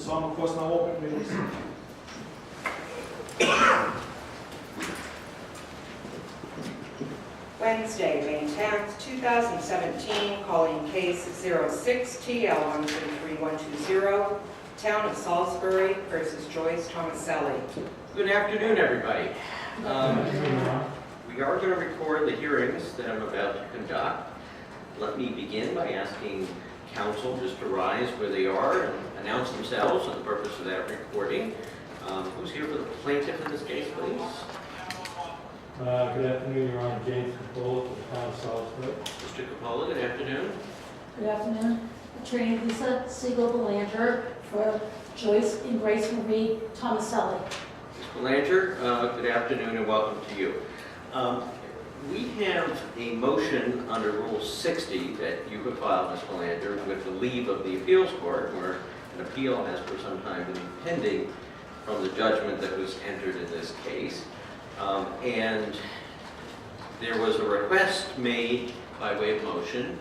So I'm of course now open, please. Wednesday, May 10th, 2017, calling case 06-TL133120, Town of Salisbury versus Joyce Tomaselli. Good afternoon, everybody. We are going to record the hearings that I'm about to conduct. Let me begin by asking counsel just to rise where they are and announce themselves for the purpose of that recording. Who's here for the plaintiff in this case, please? Good afternoon, Your Honor. James Coppola from the Town of Salisbury. Mr. Coppola, good afternoon. Good afternoon. Attorney Lisa Siegel-Belanger for Joyce and Grace Marie Tomaselli. Ms. Belanger, good afternoon and welcome to you. We have a motion under Rule 60 that you have filed, Ms. Belanger, with the leave of the appeals court, where an appeal has for some time been pending from the judgment that was entered in this case. And there was a request made by way of motion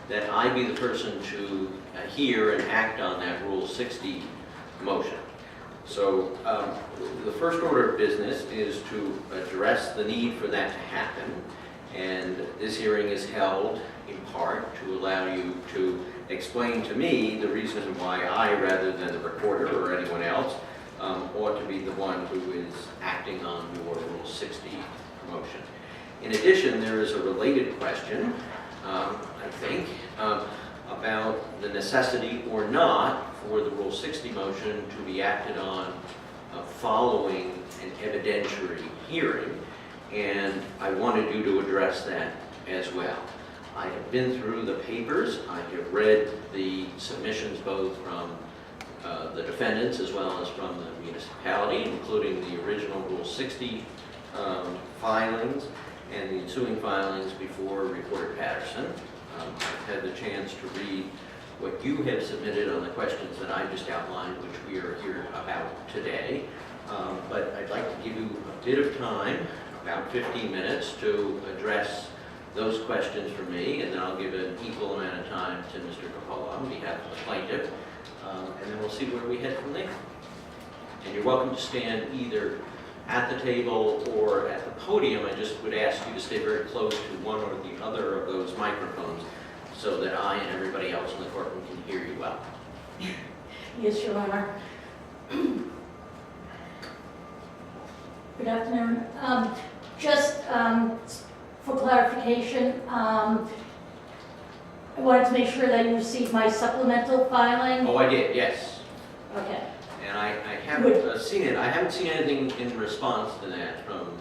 that I be the person to hear and act on that Rule 60 motion. So the first order of business is to address the need for that to happen. And this hearing is held in part to allow you to explain to me the reason why I, rather than the recorder or anyone else, ought to be the one who is acting on your Rule 60 motion. In addition, there is a related question, I think, about the necessity or not for the Rule 60 motion to be acted on following an evidentiary hearing, and I wanted you to address that as well. I have been through the papers, I have read the submissions both from the defendants as well as from the municipality, including the original Rule 60 filings and the ensuing filings before Reporter Patterson. I've had the chance to read what you have submitted on the questions that I just outlined, which we are here about today. But I'd like to give you a bit of time, about 15 minutes, to address those questions for me, and then I'll give an equal amount of time to Mr. Coppola on behalf of the plaintiff. And then we'll see where we head from there. And you're welcome to stand either at the table or at the podium. I just would ask you to stay very close to one or the other of those microphones so that I and everybody else in the courtroom can hear you well. Yes, Your Honor. Good afternoon. Just for clarification, I wanted to make sure that you received my supplemental filing. Oh, I did, yes. Okay. And I haven't seen it. I haven't seen anything in response to that from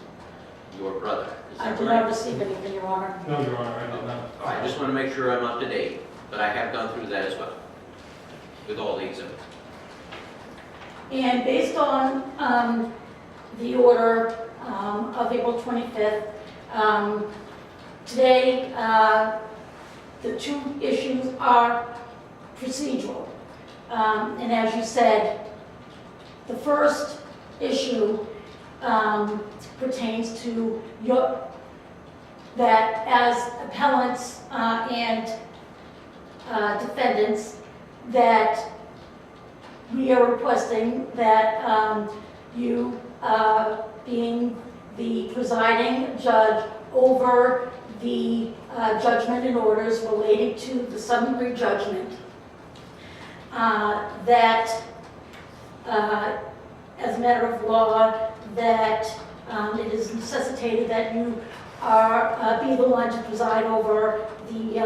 your brother. Is I that did right? not receive anything, Your Honor. No, Your Honor, I did not. All right, I just want to make sure I'm up to date, but I have gone through that as well, with all the exhibits. And based on the order of April 25th, today the two issues are procedural. And as you said, the first issue pertains to that as appellants and defendants, that we are requesting that you, being the presiding judge over the judgment and orders relating to the summary judgment, that as a matter of law, that it is necessitated that you are be the one to preside over the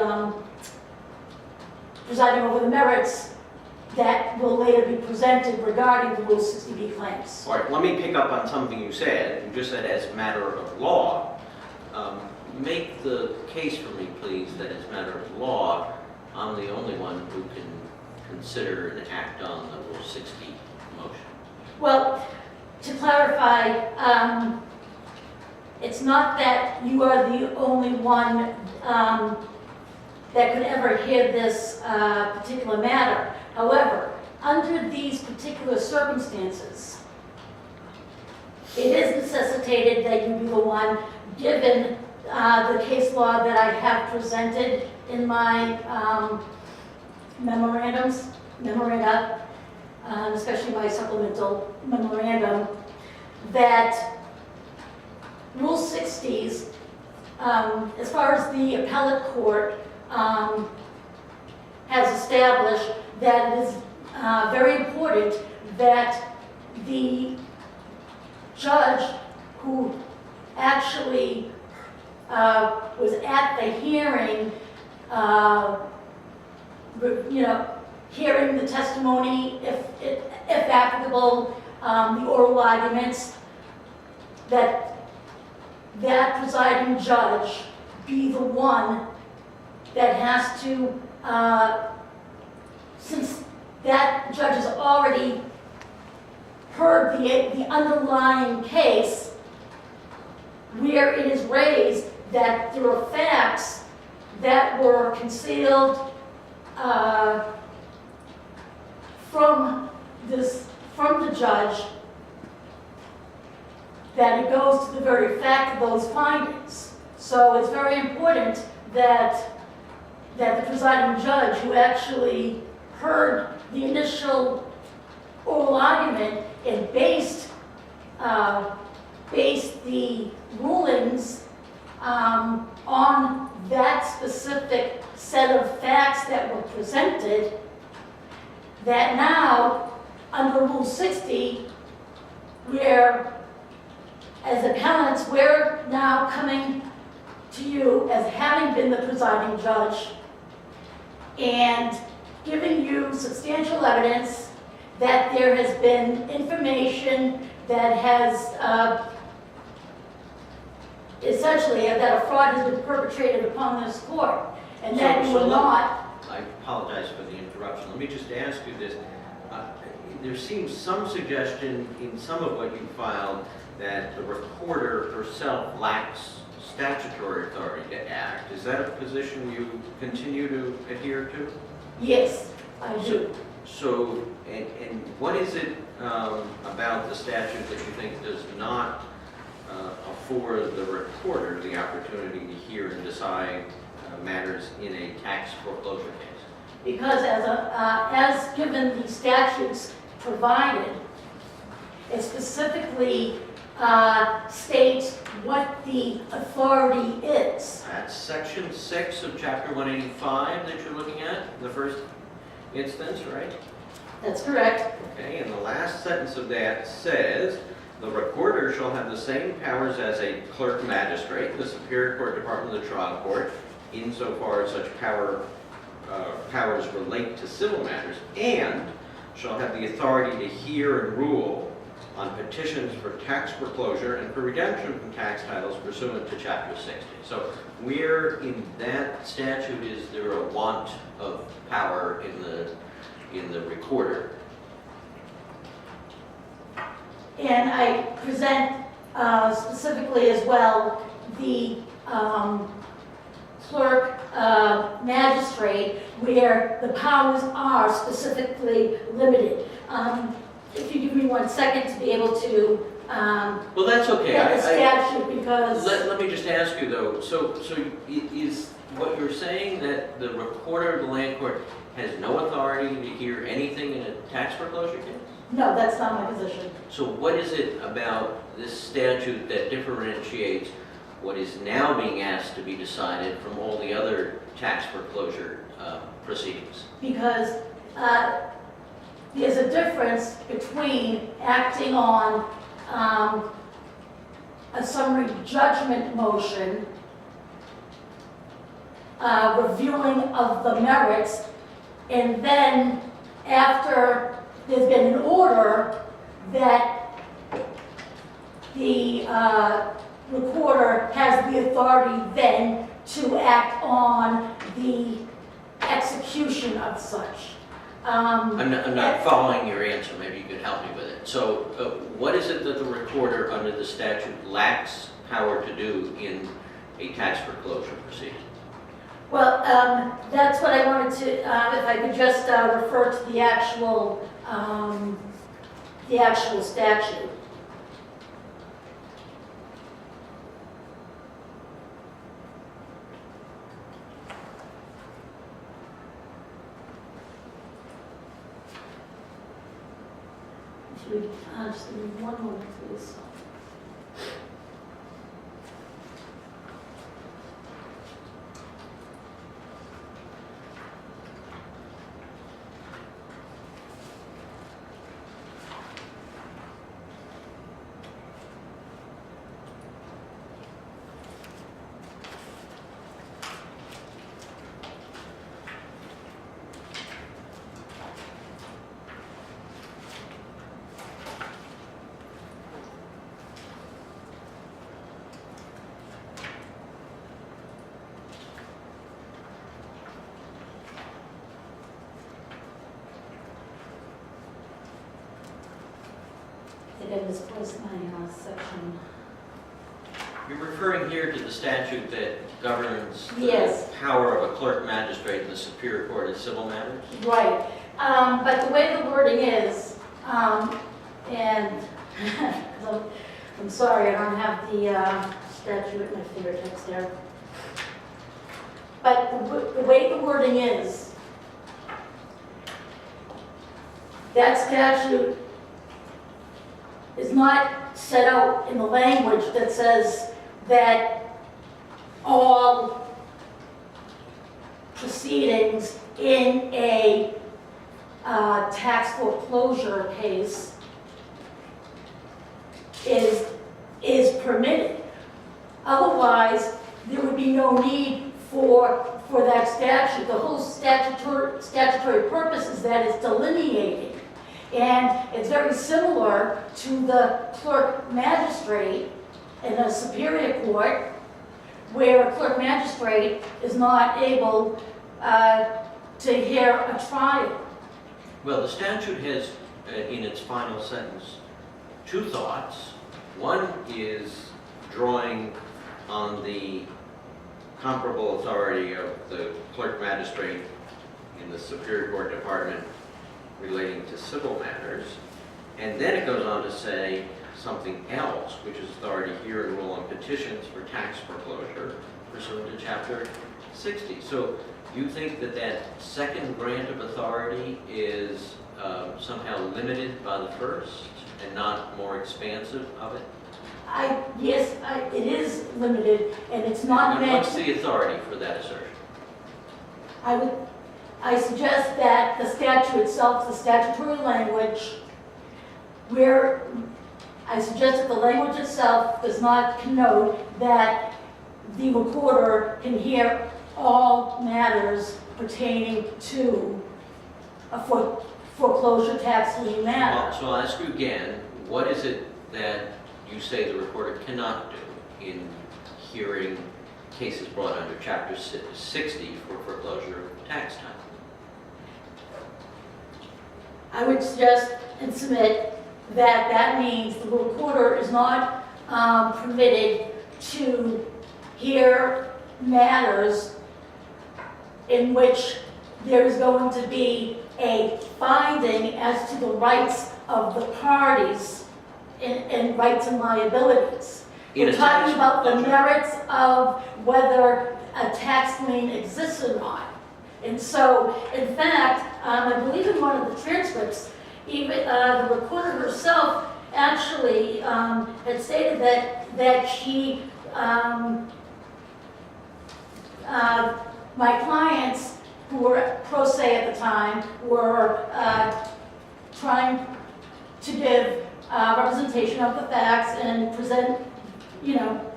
presiding over the merits that will later be presented regarding the Rule 60B claims. All right, let me pick up on something you said. You just said as a matter of law. Make the case for me, please, that as a matter of law, I'm the only one who can consider and act on the Rule 60 motion. Well, to clarify, it's not that you are the only one that could ever hear this particular matter. However, under these particular circumstances, it is necessitated that you be the one, given the case law that I have presented in my memoranda, especially my supplemental memorandum, that Rule 60s, as far as the appellate court has established, that it is very important that the judge who actually was at the hearing, hearing the testimony, if applicable, the oral arguments, that presiding judge be the one that has to, since that judge has already heard the underlying case where it is raised that there are facts that were concealed from the judge, that it goes to the very fact of those findings. So it's very important that the presiding judge, who actually heard the initial oral argument and based the rulings on that specific set of facts that were presented, that now, under Rule 60, where, as appellants, we're now coming to you as having been the presiding judge and giving you substantial evidence that there has been information that has essentially that a fraud has been perpetrated upon this court, and that you will not. I apologize for the interruption. Let me just ask you this. There seems some suggestion in some of what you filed that the recorder herself lacks statutory authority to act. Is that a position you continue to adhere to? Yes, I do. So, and what is it about the statute that you think does not afford the recorder the opportunity to hear and decide matters in a tax foreclosure case? Because as given the statutes provided, it specifically states what the authority is. That's Section 6 of Chapter 185 that you're looking at, the first instance, right? That's correct. Okay, and the last sentence of that says, the recorder shall have the same powers as a clerk magistrate, the Superior Court Department of the Trial Court, insofar as such powers relate to civil matters, and shall have the authority to hear and rule on petitions for tax foreclosure and for redemption from tax titles pursuant to Chapter 60. So where in that statute is there a want of power in the recorder? And I present specifically as well the clerk magistrate, where the powers are specifically limited. If you give me 1 second to be able to Well, that's okay. get the statute, because Let me just ask you though, so is what you're saying that the recorder of the land court has no authority to hear anything in a tax foreclosure case? no, that's not my position. So what is it about this statute that differentiates what is now being asked to be decided from all the other tax foreclosure proceedings? Because there's a difference between acting on a summary judgment motion, reviewing of the merits, and then after there's been an order that the recorder has the authority then to act on the execution of such. I'm not following your answer. Maybe you could help me with it. So what is it that the recorder under the statute lacks power to do in a tax foreclosure proceeding? Well, that's what I wanted to, if I could just refer to the actual statute. Just give me one moment, please. I think I misplaced my section. You're referring here to the statute that governs the Yes. power of a clerk magistrate in the Superior Court of Civil Matters? Right, but the way the wording is, and I'm sorry, I don't have the statute at my fingertips there. But the way the wording is, that statute is not set out in the language that says that all proceedings in a tax foreclosure case is permitted. Otherwise, there would be no need for that statute. The whole statutory purpose is that it's delineating. And it's very similar to the clerk magistrate in a superior court, where a clerk magistrate is not able to hear a trial. Well, the statute has, in its final sentence, two thoughts. One is drawing on the comparable authority of the clerk magistrate in the Superior Court Department relating to civil matters. And then it goes on to say something else, which is authority here and rule on petitions for tax foreclosure pursuant to Chapter 60. So you think that that second grant of authority is somehow limited by the first and not more expansive of it? Yes, it is limited, and it's not And meant. what's the authority for that assertion? I suggest that the statute itself, the statutory language, where I suggest that the language itself does not connote that the recorder can hear all matters pertaining to a foreclosure tax lien matter. So I'll ask you again, what is it that you say the recorder cannot do in hearing cases brought under Chapter 60 for foreclosure of tax time? I would suggest and submit that that means the recorder is not permitted to hear matters in which there is going to be a finding as to the rights of the parties and rights and liabilities. We're talking about the merits of whether a tax lien exists or not. And so, in fact, I believe in one of the transcripts, even the recorder herself actually had stated that she, my clients who were pro se at the time were trying to give representation of the facts and present,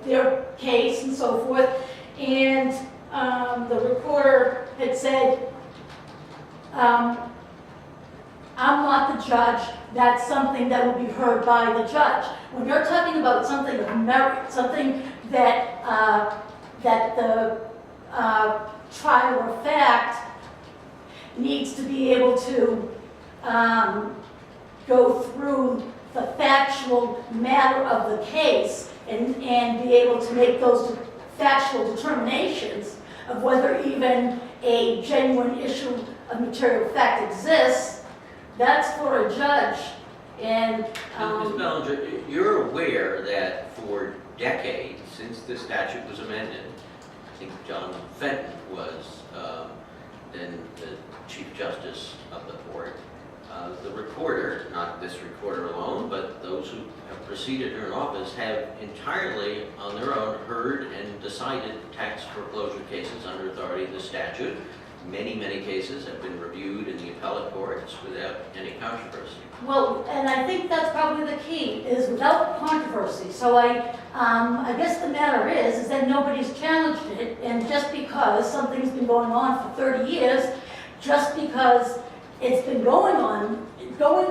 their case and so forth. And the recorder had said, I'm not the judge, that's something that will be heard by the judge. When you're talking about something of merit, something that, that the trial of fact needs to be able to go through the factual matter of the case and be able to make those factual determinations of whether even a genuine issue of material fact exists, that's for a judge. And Ms. Bellinger, you're aware that for decades, since this statute was amended, I think John Fenton was then the Chief Justice of the court, the recorder, not this recorder alone, preceded her in office have entirely on their own heard and decided tax foreclosure cases under authority of the statute. Many, many cases have been reviewed in the appellate courts without any controversy. Well, and I think that's probably the key, is without controversy. So I guess the matter is that nobody's challenged it, and just because something's been going on for 30 years, just because it's been going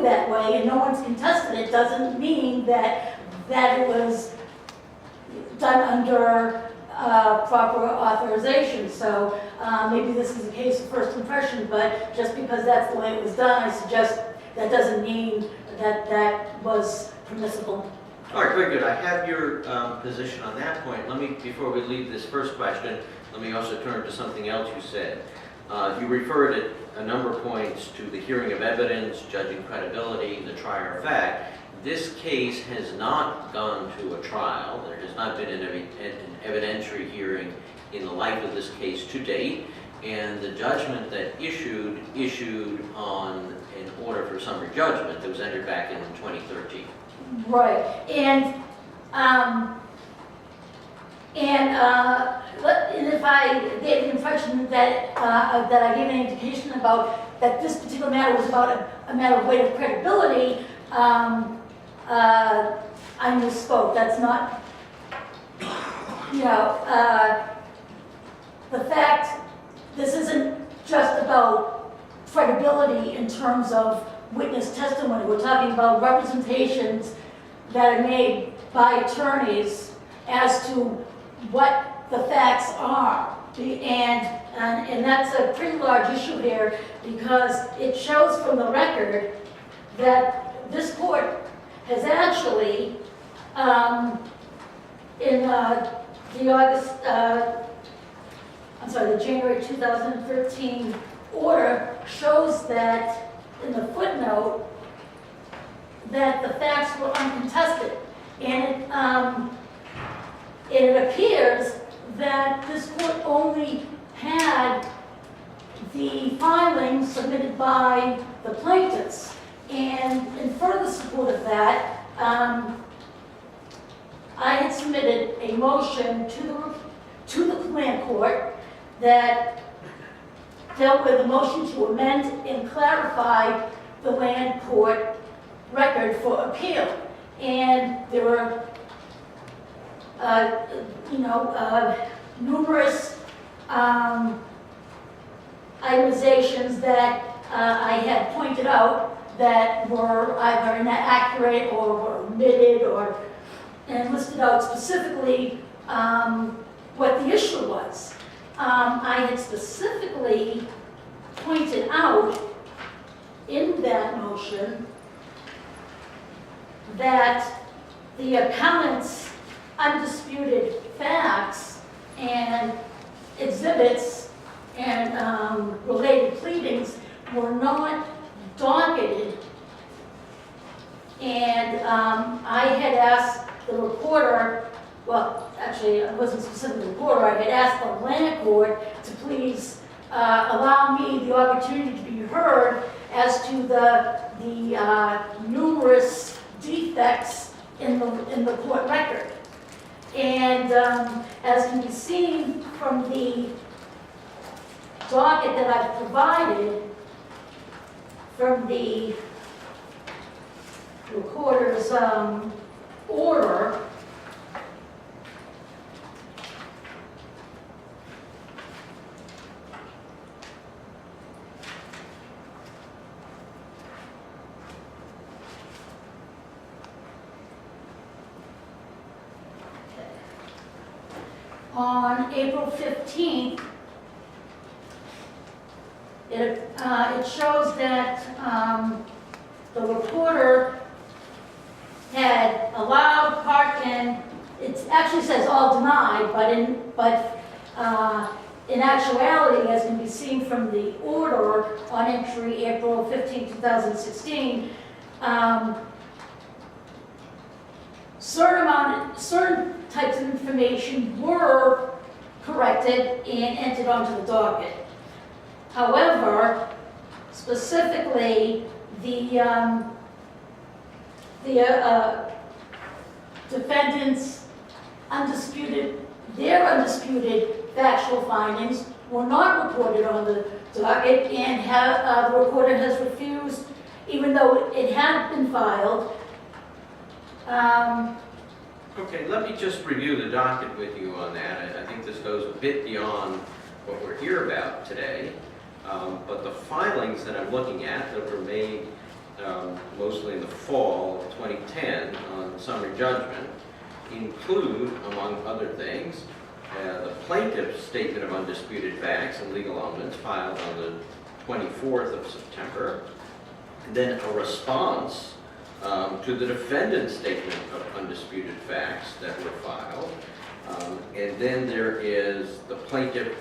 that way and no one's contested it, doesn't mean that it was done under proper authorization. So maybe this is a case of first impression, but just because that's the way it was done, I suggest that doesn't mean that that was permissible. All right, very good. I have your position on that point. Let me, before we leave this first question, let me also turn to something else you said. You referred at a number of points to the hearing of evidence, judging credibility, the trier of fact. This case has not gone to a trial. There has not been an evidentiary hearing in the life of this case to date, and the judgment that issued on an order for summary judgment that was entered back in 2013. Right, and if I gave the impression that I gave an indication about that this particular matter was about a matter of weight of credibility, I misspoke. That's not, the fact, this isn't just about credibility in terms of witness testimony. We're talking about representations that are made by attorneys as to what the facts are. And that's a pretty large issue here, because it shows from the record that this court has actually, in the January 2013 order, shows that in the footnote that the facts were uncontested. And it appears that this court only had the filings submitted by the plaintiffs. And in further support of that, I had submitted a motion to the land court that dealt with a motion to amend and clarify the land court record for appeal. And there were numerous itemizations that I had pointed out that were either inaccurate or were omitted, and listed out specifically what the issue was. I had specifically pointed out in that motion that the appellant's undisputed facts and exhibits and related pleadings were not docketed, and I had asked the reporter, well, actually it wasn't specifically the reporter, I had asked the land court to please allow me the opportunity to be heard as to the numerous defects in the court record. And as can be seen from the docket that I've provided from the recorder's order, on April 15th, it shows that the reporter had allowed part, and it actually says all denied, but in actuality, as can be seen from the order on entry April 15, 2016, certain types of information were corrected and entered onto the docket. However, specifically, the defendants' their undisputed factual findings were not reported on the docket, and the reporter has refused, even though it had been filed. Okay, let me just review the docket with you on that. I think this goes a bit beyond what we're here about today. But the filings that I'm looking at that were made mostly in the fall of 2010 on summary judgment include, among other things, the plaintiff's statement of undisputed facts and legal elements filed on the 24th of September, and then a response to the defendant's statement of undisputed facts that were filed. And then there is the plaintiff,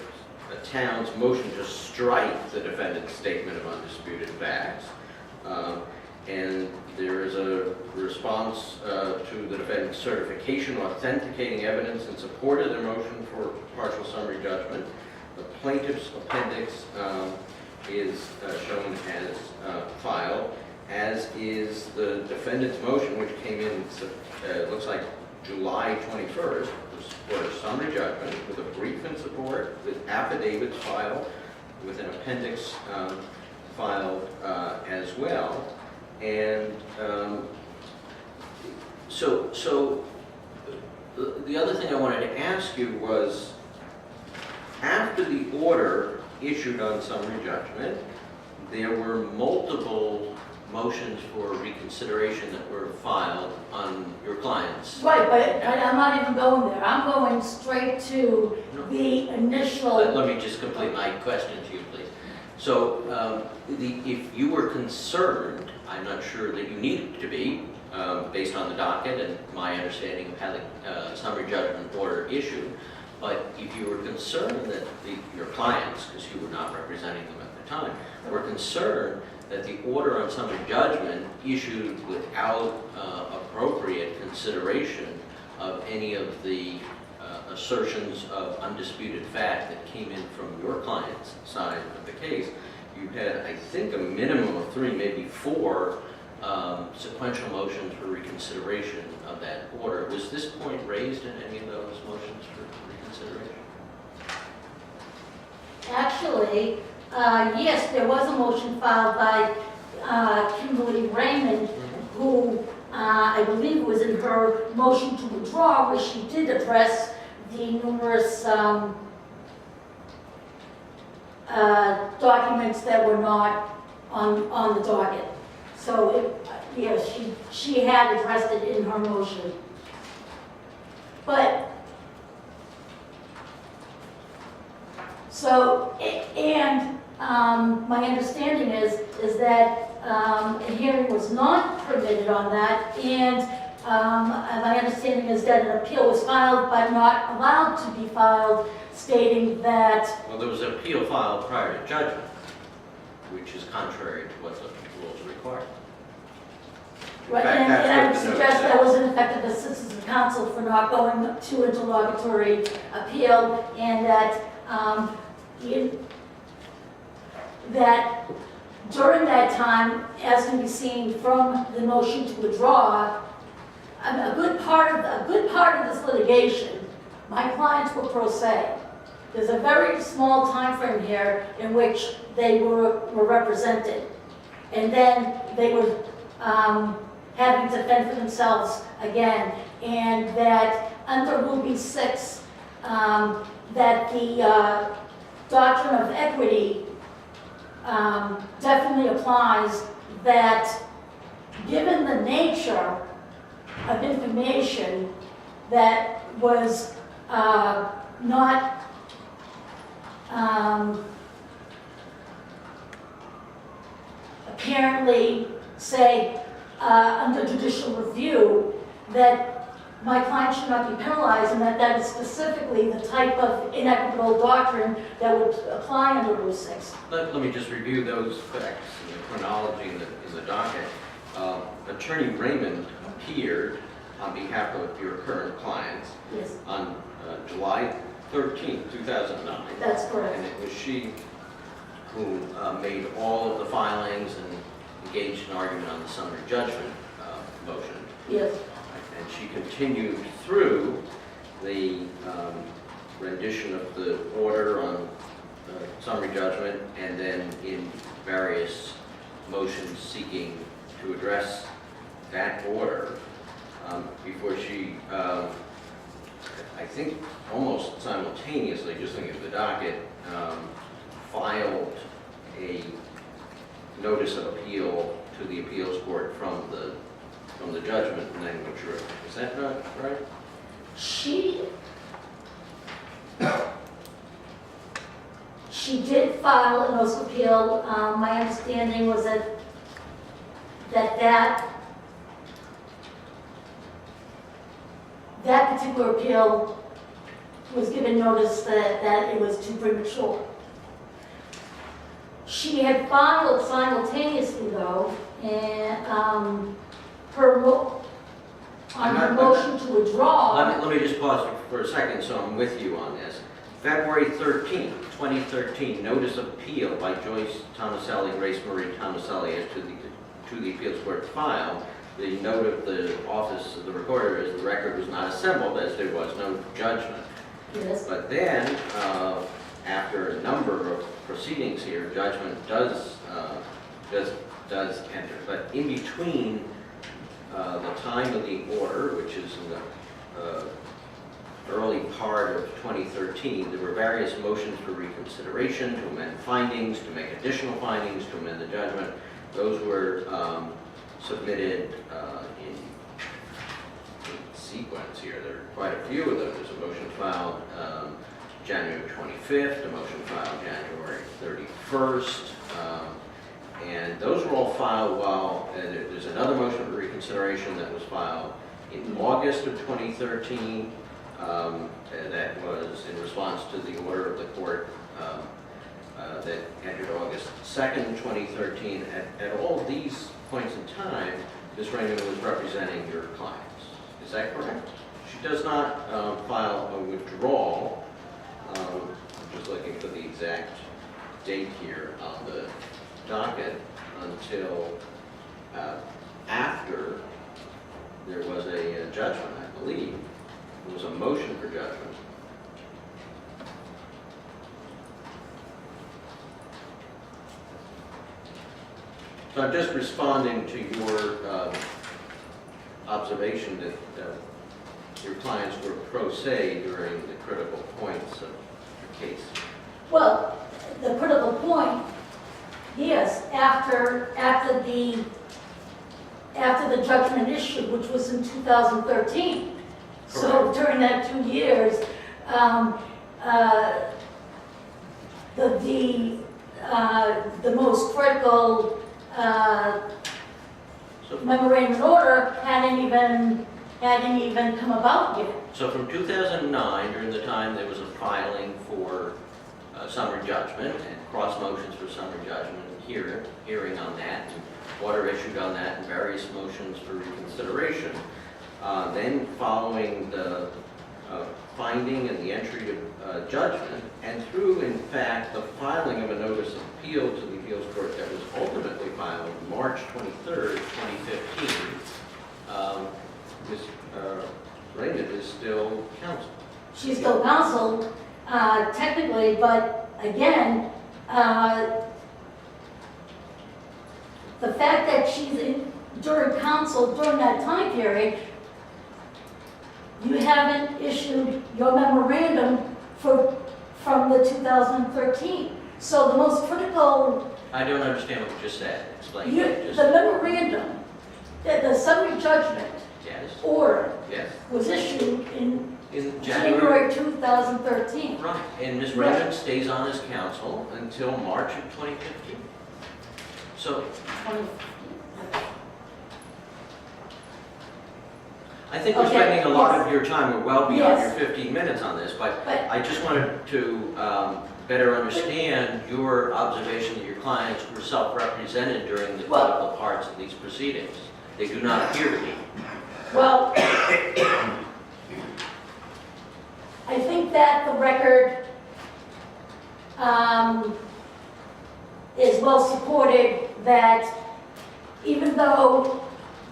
the town's motion to strike the defendant's statement of undisputed facts. And there is a response to the defendant's certification authenticating evidence in support of their motion for partial summary judgment. The plaintiff's appendix is shown as filed, as is the defendant's motion, which came in, looks like July 21st, for summary judgment, with a brief in support, with affidavits filed, with an appendix filed as well. And so the other thing I wanted to ask you was, after the order issued on summary judgment, there were multiple motions for reconsideration that were filed on your clients. Right, but I'm not even going there. I'm going straight to the initial. Let me just complete my question to you, please. So if you were concerned, I'm not sure that you needed to be, based on the docket and my understanding of how the summary judgment order issued, but if you were concerned that your clients, because you were not representing them at the time, were concerned that the order on summary judgment issued without appropriate consideration of any of the assertions of undisputed fact that came in from your client's side of the case, you had, I think, a minimum of 3, maybe 4 sequential motions for reconsideration of that order. Was this point raised in any of those motions for reconsideration? Actually, yes, there was a motion filed by Kimberly Raymond, who I believe was in her motion to withdraw, where she did address the numerous documents that were not on the docket. So, yes, she had addressed it in her motion. But, so, and my understanding is that a hearing was not permitted on that, and my understanding is that an appeal was filed but not allowed to be filed, stating that. Well, there was an appeal filed prior to judgment, which is contrary to what the rules require. Right, and I would suggest that was ineffective assistance of counsel for not going to interlocutory appeal, and that that during that time, as can be seen from the motion to withdraw, a good part of this litigation, my clients were pro se. There's a very small time frame here in which they were represented, and then they were having to fend for themselves again, and that under Rule B6, that the doctrine of equity definitely applies, that given the nature of information that was not apparently, say, under judicial review, that my client should not be penalized, and that is specifically the type of inequitable doctrine that would apply under Rule 6. Let me just review those facts in the chronology in the docket. Attorney Raymond appeared on behalf of your current clients Yes, on July 13, 2009. that's correct. And it was she who made all of the filings and engaged in argument on the summary judgment motion. Yes, And she continued through the rendition of the order on summary judgment, and then in various motions seeking to address that order before she, I think almost simultaneously, just looking at the docket, filed a notice of appeal to the appeals court from the judgment and then withdrew. Is that not right? She did file a notice of appeal. My understanding was that particular appeal was given notice that it was too premature. She had filed simultaneously, though, and on her motion to withdraw. Let me just pause for a second so I'm with you on this. February 13th, 2013, notice of appeal by Joyce Tomaselli, Grace Marie Tomaselli, as to the appeals court file. The note of the office of the recorder is the record was not assembled as there was no judgment. Yes. But then, after a number of proceedings here, judgment does enter. But in between the time of the order, which is in the early part of 2013, there were various motions for reconsideration, to amend findings, to make additional findings, to amend the judgment. Those were submitted in sequence here. There are quite a few of them. There's a motion filed January 25th, a motion filed January 31st, and those were all filed while, there's another motion for reconsideration that was filed in August of 2013, that was in response to the order of the court that entered August 2nd, 2013. At all these points in time, Ms. Raymond was representing your clients. Is that correct? She does not file a withdrawal. I'm just looking for the exact date here on the docket until after there was a judgment, I believe. There was a motion for judgment. So I'm just responding to your observation that your clients were pro se during the critical points of the case. Well, the critical point, yes, after the judgment issued, which was in 2013. So during that 2 years, the most critical memorandum order hadn't even come about yet. So from 2009, during the time there was a filing for summary judgment and cross motions for summary judgment and hearing on that, and order issued on that, and various motions for reconsideration. Then following the finding and the entry of judgment, and through, in fact, the filing of a notice of appeal to the appeals court that was ultimately filed March 23rd, 2015, Ms. Raymond is still counsel. She's still counsel, technically, but again, the fact that she's during counsel during that time period, you haven't issued your memorandum from the 2013. So the most critical... I don't understand what you just said. Explain. The memorandum, the summary judgment Yes. order Yes. was issued in January 2013. Right, and Ms. Raymond stays on as counsel until March of 2015. So I think we're Okay, spending a lot yes. of your time, we're well beyond Yes. your 15 minutes on this, but But- I just wanted to better understand your observation that your clients were self-represented during the Well- critical parts of these proceedings. They do not appear to be. Well, I think that the record is well supported that even though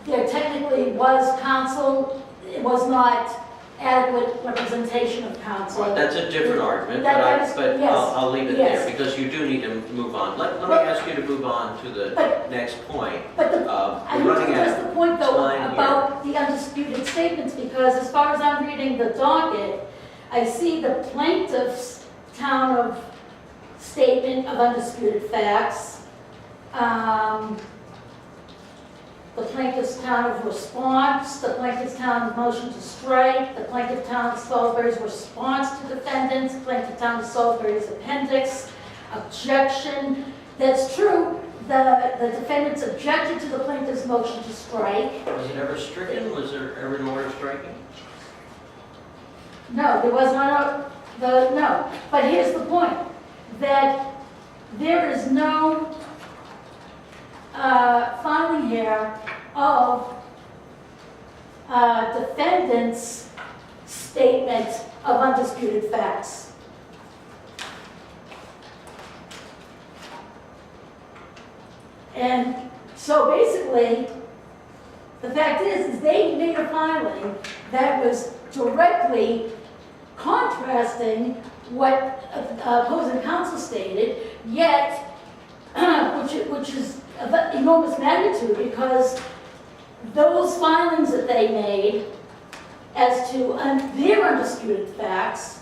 there technically was counsel, it was not adequate representation of counsel. Well, that's a different argument, That is- but yes, I'll leave it yes. there, because you do need to move on. Let me But- ask you to move on to the But- next point. But the, I We're need to running out address of the point though time here. about the undisputed statements, because as far as I'm reading the docket, I see the plaintiff's town of statement of undisputed facts, the plaintiff's town of response, the plaintiff's town of motion to strike, the plaintiff town of Salisbury's response to defendants, plaintiff town of Salisbury's appendix, objection. That's true, the defendants objected to the plaintiff's motion to strike. Was it ever stricken? Was there ever an order striking? No, there was not no. But here's the point, that there is no filing here of defendant's statement of undisputed facts. And so basically, the fact is they made a filing that was directly contrasting what opposing counsel stated, yet, which is of enormous magnitude, because those filings that they made as to their undisputed facts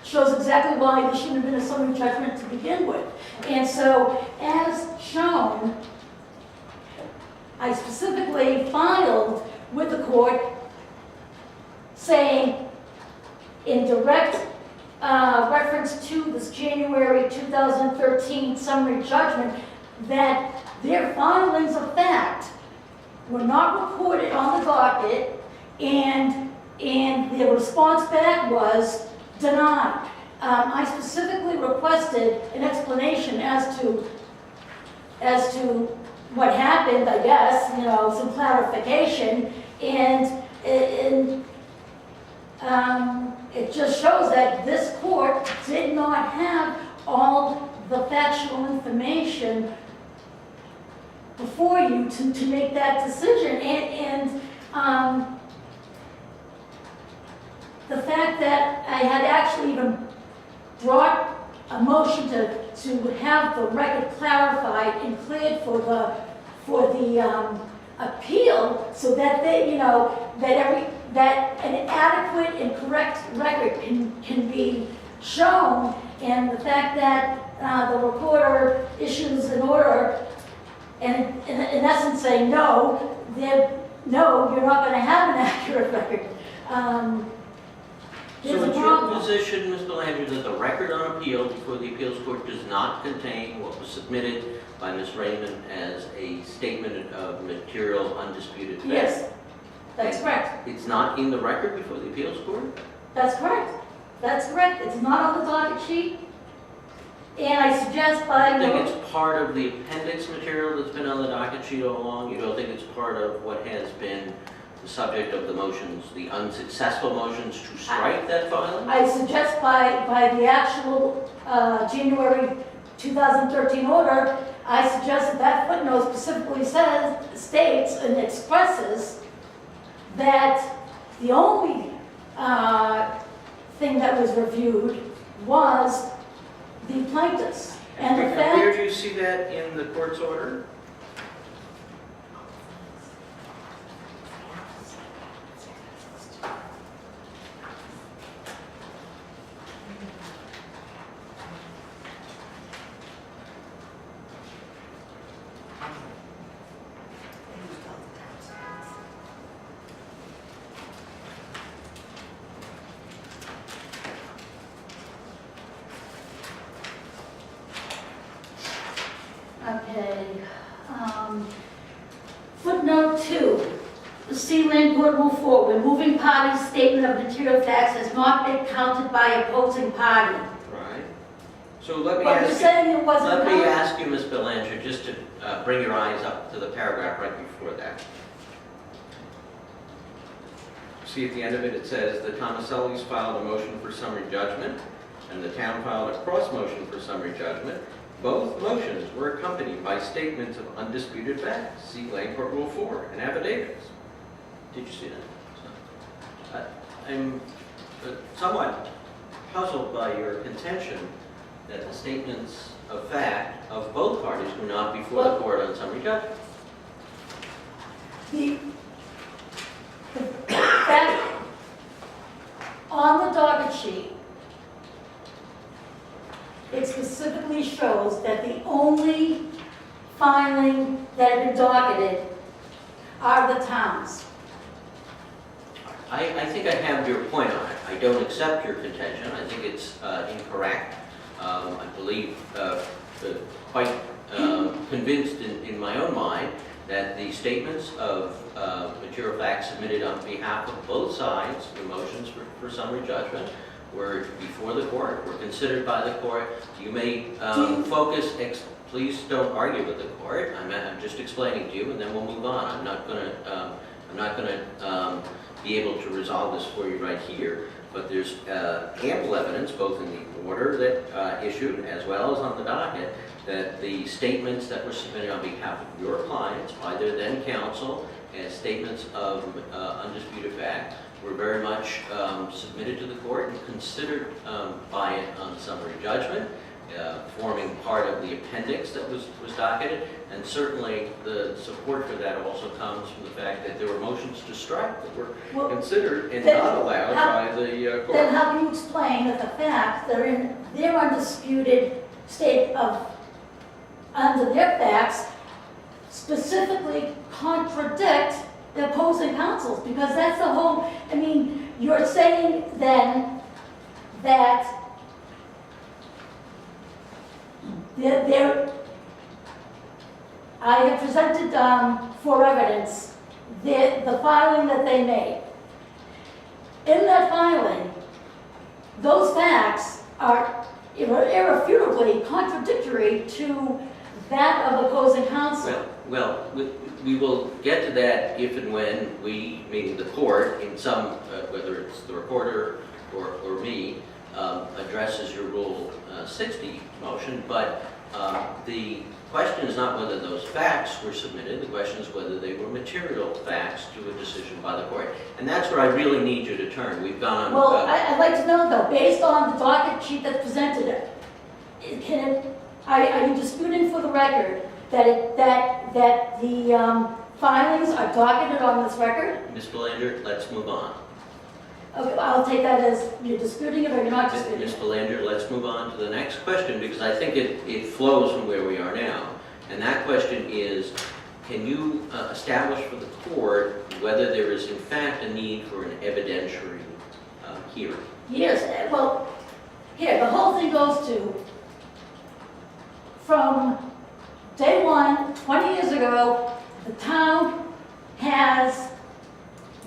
shows exactly why there shouldn't have been a summary judgment to begin with. And so, as shown, I specifically filed with the court saying, in direct reference to this January 2013 summary judgment, that their filings of fact were not reported on the docket, and their response back was denied. I specifically requested an explanation as to what happened, I guess, some clarification, and it just shows that this court did not have all the factual information before you to make that decision. And the fact that I had actually even brought a motion to have the record clarified and cleared for the appeal, so that they, that an adequate and correct record can be shown, and the fact that the reporter issues an order and in essence saying no, you're not going to have an accurate record. So it's your position, Ms. Belanger, that the record on appeal before the appeals court does not contain what was submitted by Ms. Raymond as a statement of material undisputed fact? Yes, that's correct. It's not in the record before the appeals court? That's correct. That's correct. It's not on the docket sheet. And I suggest by... You think it's part of the appendix material that's been on the docket sheet all along? You don't think it's part of what has been the subject of the motions, the unsuccessful motions to strike that filing? I suggest by the actual January 2013 order, I suggest that footnote specifically states and expresses that the only thing that was reviewed was the plaintiffs. And the fact... Where do you see that in the court's order? Okay. Footnote 2. The Sealand Board Rule 4, where moving party's statement of material facts has not been counted by opposing party. Right. So let me But you're ask saying it you, wasn't let me counted? ask you, Ms. Belanger, just to bring your eyes up to the paragraph right before that. See at the end of it, it says, the Tomasellis filed a motion for summary judgment, and the town filed a cross motion for summary judgment, Both motions were accompanied by statements of undisputed facts. See Land Court Rule 4 and affidavits. Did you see that? I'm somewhat puzzled by your contention that the statements of fact of both parties were not before the court on summary judgment. The fact on the docket sheet, it specifically shows that the only filing that had been docketed are the towns. I think I have your point on it. I don't accept your contention. I think it's incorrect. I believe quite convinced in my own mind that the statements of material facts submitted on behalf of both sides, the motions for summary judgment, were before the court, were considered by the court. You may focus, please don't argue with the court. I'm just explaining to you, and then we'll move on. I'm not going to be able to resolve this for you right here, but there's ample evidence, both in the order that issued as well as on the docket, that the statements that were submitted on behalf of your clients by their then counsel as statements of undisputed fact were very much submitted to the court and considered by it on summary judgment, forming part of the appendix that was docketed, and certainly the support for that also comes from the fact that there were motions to strike that were considered and not allowed by the court. Then how do you explain that the facts that are in their undisputed state of, under their facts, specifically contradict the opposing counsels? Because that's the whole, I mean, you're saying then that I have presented for evidence the filing that they made. In that filing, those facts are irrefutably contradictory to that of opposing counsel. Well, we will get to that if and when we, meaning the court, in some, whether it's the reporter or me, addresses your Rule 60 motion, but the question is not whether those facts were submitted, the question is whether they were material facts to a decision by the court. And that's where I really need you to turn. We've gone... Well, I'd like to know, though, based on the docket sheet that's presented, are you disputing for the record that the filings are docketed on this record? Ms. Belanger, let's move on. Okay, I'll take that as you're disputing it or you're not disputing Ms. it. Belanger, let's move on to the next question, because I think it flows from where we are now. And that question is, can you establish for the court whether there is in fact a need for an evidentiary hearing? Yes, well, here, the whole thing goes to, from day one, 20 years ago, the town has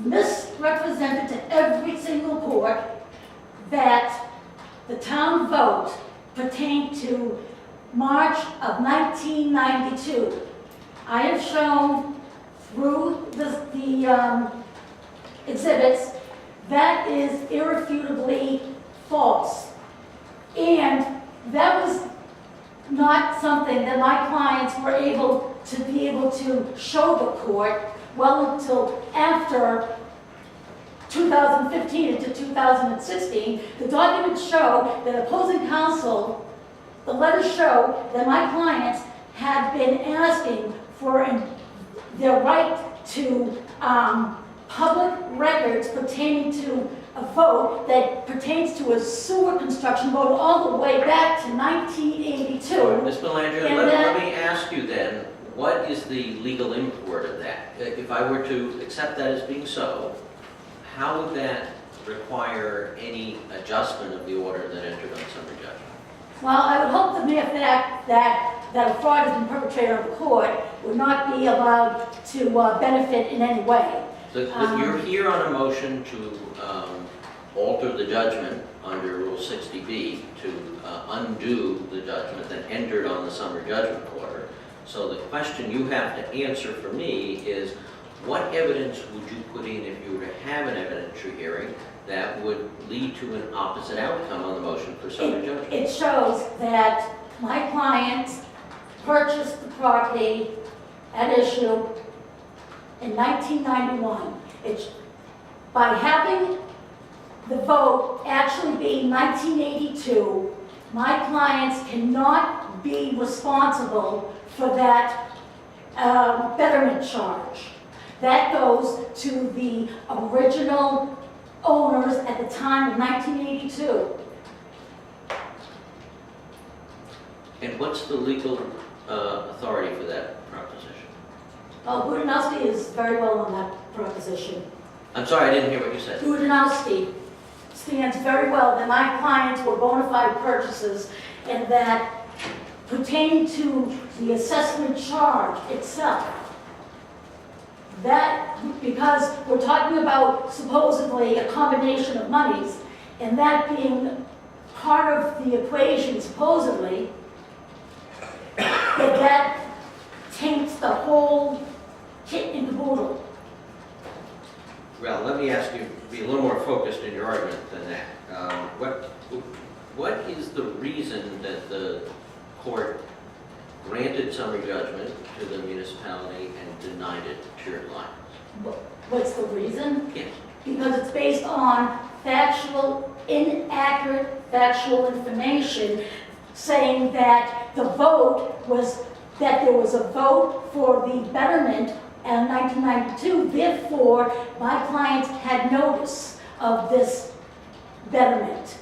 misrepresented to every single court that the town vote pertained to March of 1992. I have shown through the exhibits that is irrefutably false. And that was not something that my clients were able to show the court well until after 2015 into 2016. The documents show that opposing counsel, the letters show that my clients had been asking for their right to public records pertaining to a vote that pertains to a sewer construction vote all the way back to 1982. Ms. Belanger, let me ask you then, what is the legal import of that? If I were to accept that as being so, how would that require any adjustment of the order that entered on summary judgment? Well, I would hope the mere fact that a fraud has been perpetrated on the court would not be allowed to benefit in any way. You're here on a motion to alter the judgment under Rule 60B to undo the judgment that entered on the summary judgment order. So the question you have to answer for me is, what evidence would you put in if you were to have an evidentiary hearing that would lead to an opposite outcome on the motion for summary judgment? It shows that my client purchased the property at issue in 1991. By having the vote actually being 1982, my clients cannot be responsible for that betterment charge. That goes to the original owners at the time of 1982. And what's the legal authority for that proposition? Budanowski is very well on that proposition. I'm sorry, I didn't hear what you said. Budanowski stands very well that my clients were bona fide purchases and that pertaining to the assessment charge itself, that, because we're talking about supposedly a combination of monies, and that being part of the equation supposedly, that taints the whole kit and caboodle. Well, let me ask you to be a little more focused in your argument than that. What is the reason that the court granted summary judgment to the municipality and denied it to your clients? What's the reason? Yes. Because it's based on inaccurate factual information saying that the vote was, that there was a vote for the betterment in 1992, therefore my clients had notice of this betterment.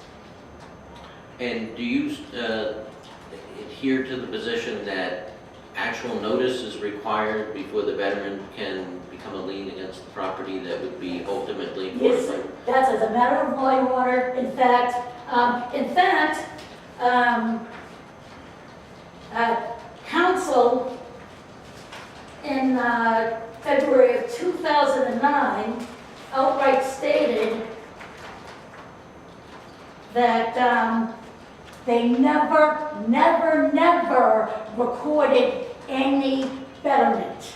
And do you adhere to the position that actual notice is required before the betterment can become a lien against the property that would be ultimately Yes, forfeit? that's as a matter of law, Your Honor. In fact, counsel in February of 2009 outright stated that they never recorded any betterment.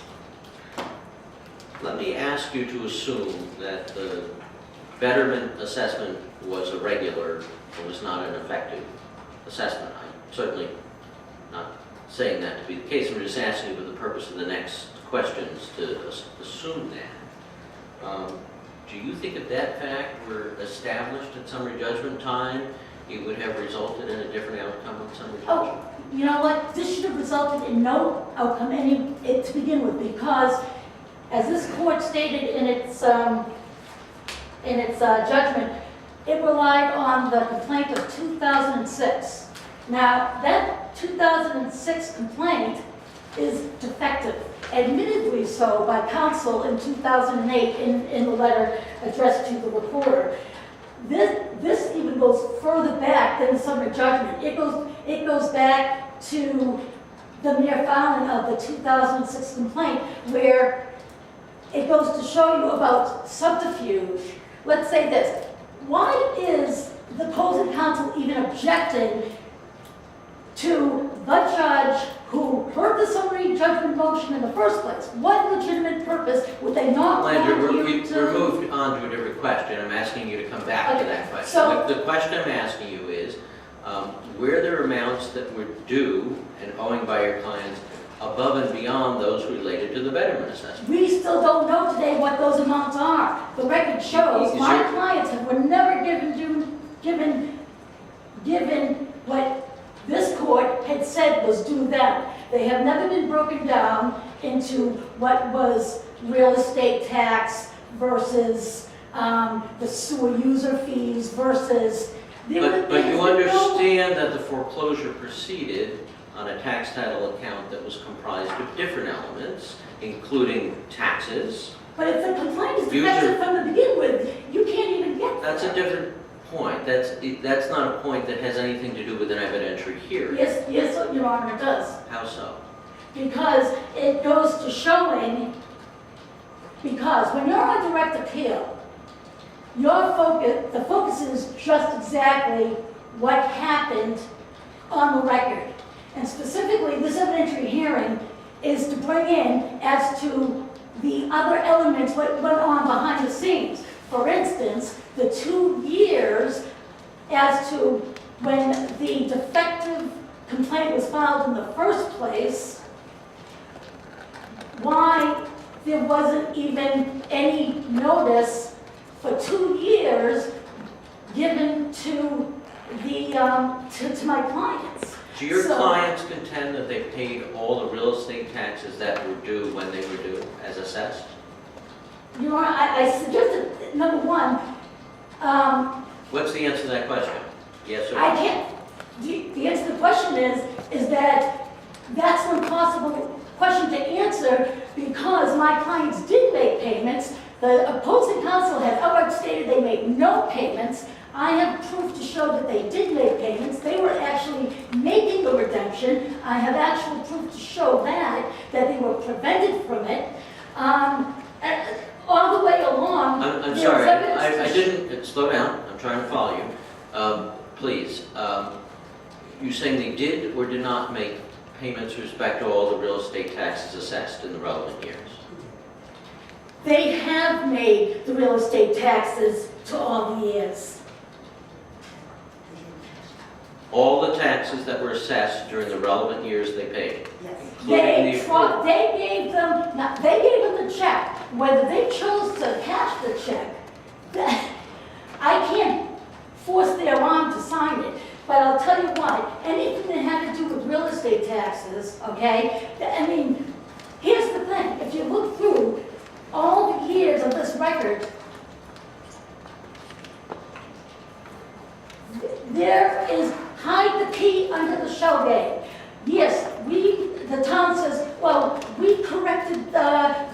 Let me ask you to assume that the betterment assessment was a regular, it was not an effective assessment. I'm certainly not saying that to be the case. I'm just asking you for the purpose of the next questions to assume that. Do you think if that fact were established at summary judgment time, it would have resulted in a different outcome on summary judgment? Oh, you know what? This should have resulted in no outcome to begin with, because as this court stated in its judgment, it relied on the complaint of 2006. Now, that 2006 complaint is defective, admittedly so by counsel in 2008 in the letter addressed to the reporter. This even goes further back than the summary judgment. It goes back to the mere filing of the 2006 complaint, where it goes to show you about subterfuge. Let's say this: why is the opposing counsel even objecting to the judge who heard the summary judgment motion in the first place? What legitimate purpose would they not want Landry, you to... we're moved on to a different question. I'm asking you to come back to that question. So- The question I'm asking you is, were there amounts that were due and owing by your clients above and beyond those related to the betterment assessment? We still don't know today what those amounts are. The record shows Is my your- clients were never given what this court had said was due them. They have never been broken down into what was real estate tax versus the sewer user fees versus... But you understand that the foreclosure proceeded on a tax title account that was comprised of different elements, including taxes. But if the complaint is User- defective from the begin with, you can't even get That's a that. different point. That's not a point that has anything to do with an evidentiary hearing. Yes, Your Honor, it does. How so? Because it goes to showing, because when you're on direct appeal, the focus is just exactly what happened on the record. And specifically, this evidentiary hearing is to bring in as to the other elements, what went on behind the scenes. For instance, the 2 years as to when the defective complaint was filed in the first place, why there wasn't even any notice for 2 years given to the, to my clients. Do your So- clients contend that they paid all the real estate taxes that were due when they were due as assessed? Your Honor, I suggested, number one, What's the answer to that question? Yes or no? I can't, the answer to the question is that that's an impossible question to answer because my clients did make payments. The opposing counsel has outright stated they made no payments. I have proof to show that they did make payments. They were actually making the redemption. I have actual proof to show that they were prevented from it. All the way along. I'm there's sorry, evidence to I didn't, slow down, I'm trying to follow you. Please, you saying they did or did not make payments with respect to all the real estate taxes assessed in the relevant years? They have made the real estate taxes to all the years. All the taxes that were assessed during the relevant years they paid? Yes. Including the accrual? They gave them the check. Whether they chose to cash the check, I can't force their arm to sign it. But I'll tell you what, anything that had to do with real estate taxes, okay? I mean, here's the thing. If you look through all the years of this record, there is hide the key under the shell game. Yes, the town says, well, we corrected the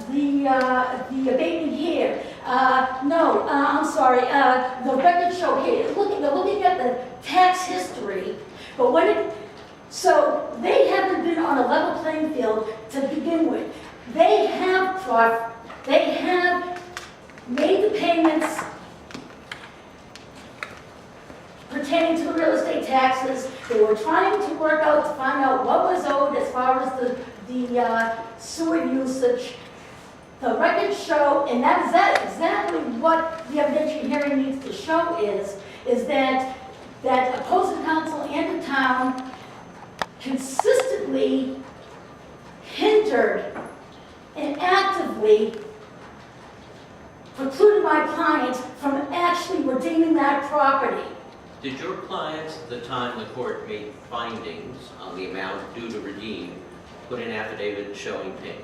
abatement here. No, I'm sorry, the record show here, they're looking at the tax history, but so they haven't been on a level playing field to begin with. They have made the payments pertaining to the real estate taxes. They were trying to work out to find out what was owed as far as the sewer usage. The records show, and that's exactly what the evidentiary hearing needs to show is that opposing counsel and the town consistently hindered and actively precluded my clients from actually redeeming that property. Did your clients, at the time the court made findings on the amount due to redeem, put in affidavit showing payment?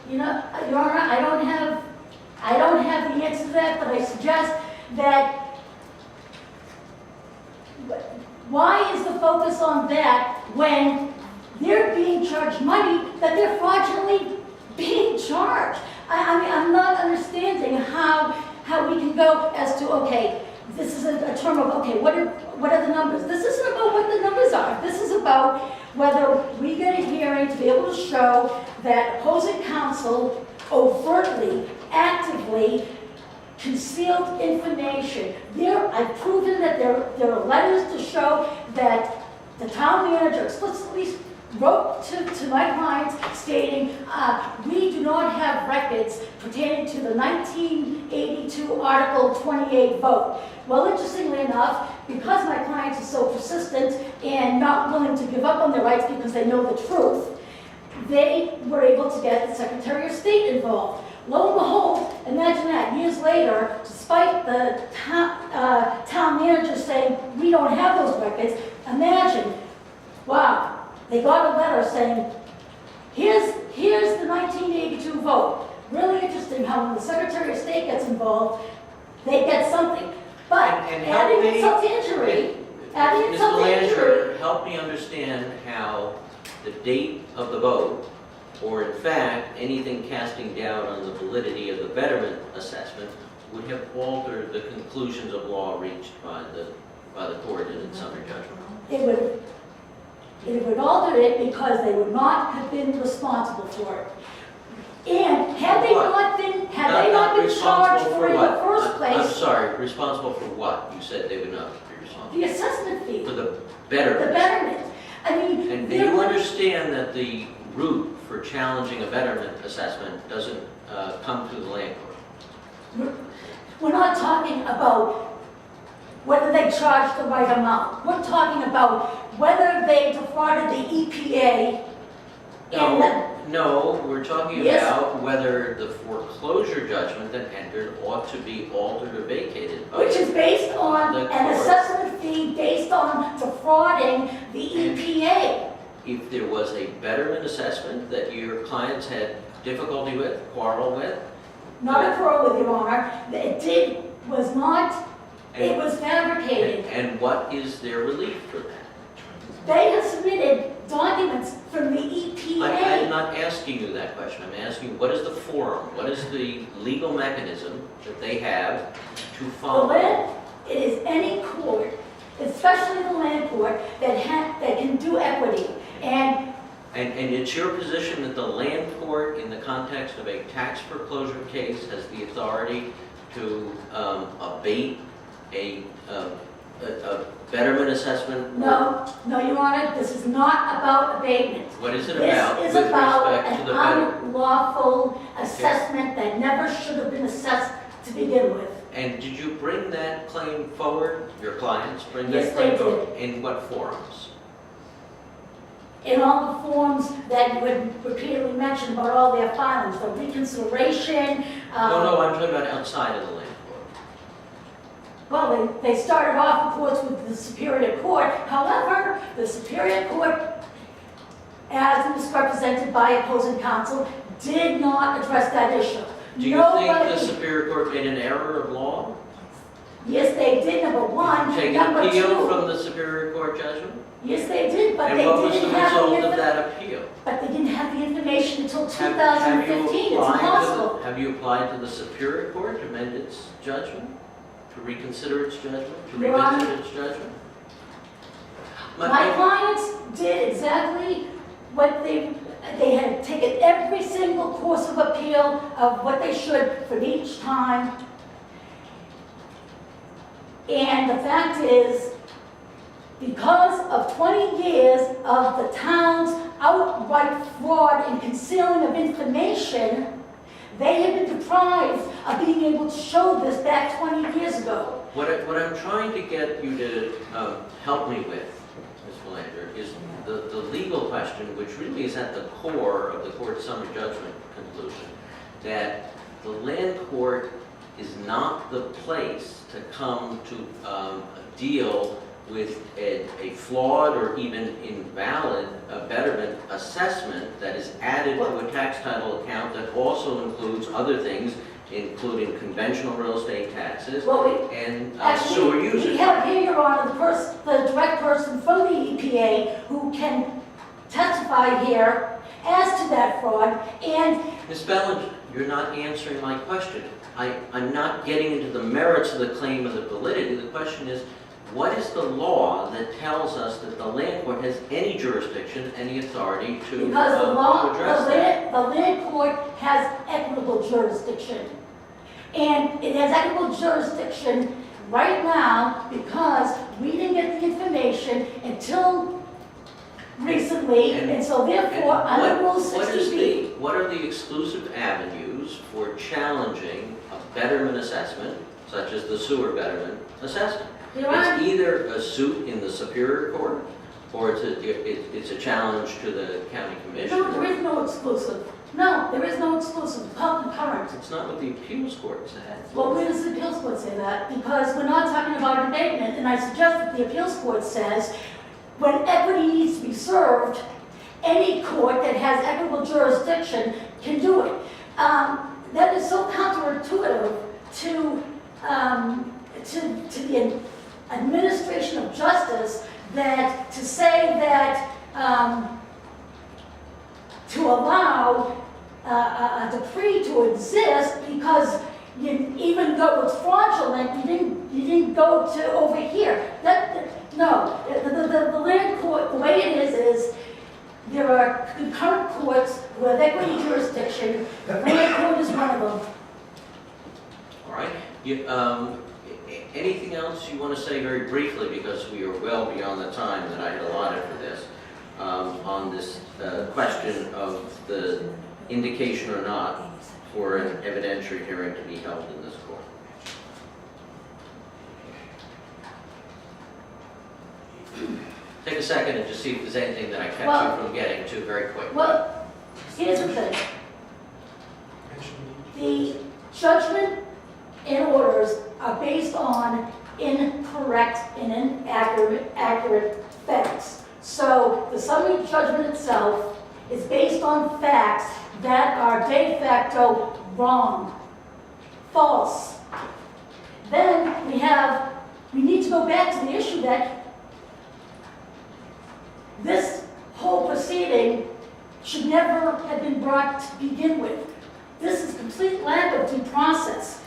You know, Your Honor, I don't have the answer to that, but I suggest that why is the focus on that when they're being charged money that they're fraudulently being charged? I mean, I'm not understanding how we can go as to, okay, this is a term of, okay, what are the numbers? This isn't about what the numbers are. This is about whether we get a hearing to be able to show that opposing counsel overtly, actively concealed information. I've proven that there are letters to show that the town manager explicitly wrote to my clients stating, we do not have records pertaining to the 1982 Article 28 vote. Well, interestingly enough, because my clients are so persistent and not willing to give up on their rights because they know the truth, they were able to get the Secretary of State involved. Lo and behold, imagine that, years later, despite the town manager saying, we don't have those records, imagine, wow, they got a letter saying, here's the 1982 vote. Really interesting how when the Secretary of State gets involved, they get something. But adding insult to injury, help me understand how the date of the vote, or in fact, anything casting doubt on the validity of the betterment assessment, would have altered the conclusions of law reached by the court in its summary judgment. It would alter it because they would not have been responsible for it. And had they not been charged for it in the first place. I'm sorry, responsible for what? You said they would not be responsible. The assessment fee. For the betterment. The betterment. I mean, And do you understand that the route for challenging a betterment assessment doesn't come through the land court? We're not talking about whether they charged the right amount. We're talking about whether they defrauded the EPA and the... No, we're talking Yes. about whether the foreclosure judgment that entered ought to be altered or vacated. by Which is based on the an court. assessment fee based on defrauding the EPA. If there was a betterment assessment that your clients had difficulty with, quarrel with, Not a quarrel with Your Honor. Was not, it and, was fabricated. and what is their relief for that? They have submitted documents from the I'm EPA. not asking you that question. I'm asking you, what is the forum? What is the legal mechanism that they have to The follow? land, it is any court, especially the land court, that can do equity. And And it's your position that the land court, in the context of a tax foreclosure case, has the authority to abate a betterment assessment? no, Your Honor, this is not about abatement. What is it about This with is about respect to an the better? unlawful assessment that never should have been assessed to begin with. And did you bring that claim forward? Your clients bring Yes, that claim they forward? In what forums? In all the forms that you had repeatedly mentioned about all their filings, the reconsideration. No, I'm talking about outside of the land court. Well, they started off, of course, with the Superior Court. However, the Superior Court, as misrepresented by opposing counsel, did not address that issue. Do you think the Superior Court made an error of law? Yes, they did, number one. Take an Number appeal two, from the Superior Court judgment? yes, they did, but And they what was the didn't have result the of that appeal? But they didn't have the information until Have 2015. It's impossible. have you applied to the Superior Court to amend its judgment? To reconsider its judgment? To Your Honor. revisit its judgment? My clients did exactly what they had taken every single course of appeal of what they should for each time. And the fact is, because of 20 years of the town's outright fraud and concealing of information, they have been deprived of being able to show this back 20 years ago. What I'm trying to get you to help me with, Ms. Melander, is the legal question, which really is at the core of the court's summary judgment conclusion, that the land court is not the place to come to deal with a flawed or even invalid betterment assessment that is added to a tax title account that also includes other things, including conventional real estate taxes Well, and sewer actually, we users. have here, Your Honor, the direct person from the EPA who can testify here as to that fraud, and Ms. Bellinger, you're not answering my question. I'm not getting into the merits of the claim of the validity. The question is, what is the law that tells us that the land court has any jurisdiction, any authority to because to address that? the land court has equitable jurisdiction. And it has equitable jurisdiction right now because we didn't get the information until recently, and so therefore, under Rule 60B. What are the exclusive avenues for challenging a betterment assessment, such as the sewer betterment assessment? Your Honor, It's either a suit in the Superior Court, or it's a challenge to the county commission. no, there is no exclusive. No, there is no exclusive. It's called concurrent. It's not what the appeals court said. Well, where does the appeals court say that? Because we're not talking about abatement, and I suggest that the appeals court says when equity needs to be served, any court that has equitable jurisdiction can do it. That is so counterintuitive to the administration of justice that to say that to allow a decree to exist because even though it's fraudulent, you didn't go to over here. No, the land court, the way it is there are concurrent courts who have equity jurisdiction. The land court is one of them. All right. Anything else you want to say very briefly, because we are well beyond the time that I had allotted for this, on this question of the indication or not for an evidentiary hearing to be held in this court? second and just see if there's anything that I kept Well- you from getting to very quick. Well, here's the thing. The judgment and orders are based on incorrect and inaccurate facts. So the summary judgment itself is based on facts that are de facto wrong, false. Then we need to go back to the issue that this whole proceeding should never have been brought to begin with. This is complete lack of due process.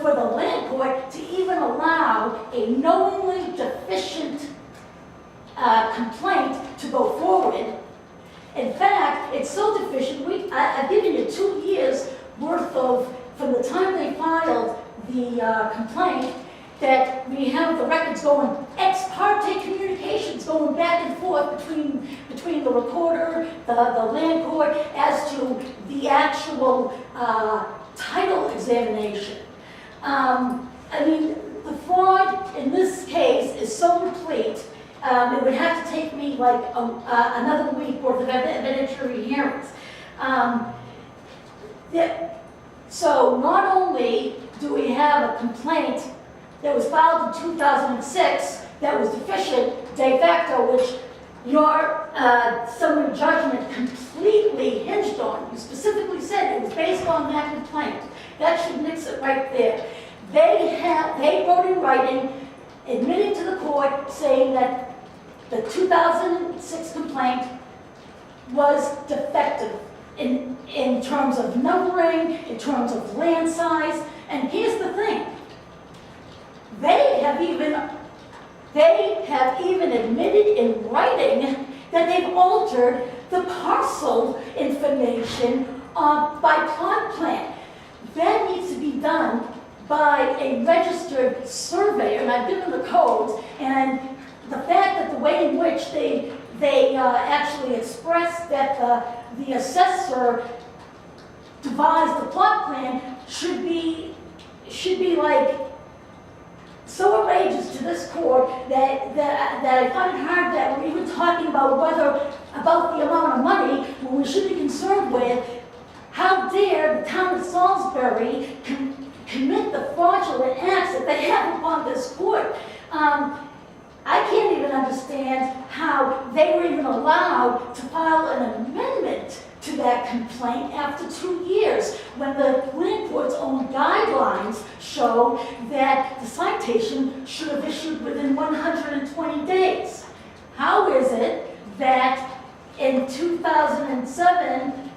For the land court to even allow a knowingly deficient complaint to go forward. In fact, it's so deficient, I've given you 2 years worth of, from the time they filed the complaint, that we have the records going, ex parte communications going back and forth between the recorder, the land court, as to the actual title examination. I mean, the fraud in this case is so complete, it would have to take me like another week worth of evidentiary hearings. So not only do we have a complaint that was filed in 2006 that was deficient de facto, which your summary judgment completely hinged on. You specifically said it was based on that complaint. That should nix it right there. They wrote in writing, admitting to the court, saying that the 2006 complaint was defective in terms of numbering, in terms of land size. And here's the thing. They have even admitted in writing that they've altered the parcel information by plot plan. That needs to be done by a registered surveyor, and I've given the codes, and the fact that the way in which they actually expressed that the assessor devised the plot plan should be like so outrageous to this court that I find it hard that we're even talking about about the amount of money when we should be concerned with how dare the town of Salisbury commit the fraudulent acts that they have upon this court. I can't even understand how they were even allowed to file an amendment to that complaint after 2 years, when the land court's own guidelines show that the citation should have issued within 120 days. How is it that in 2007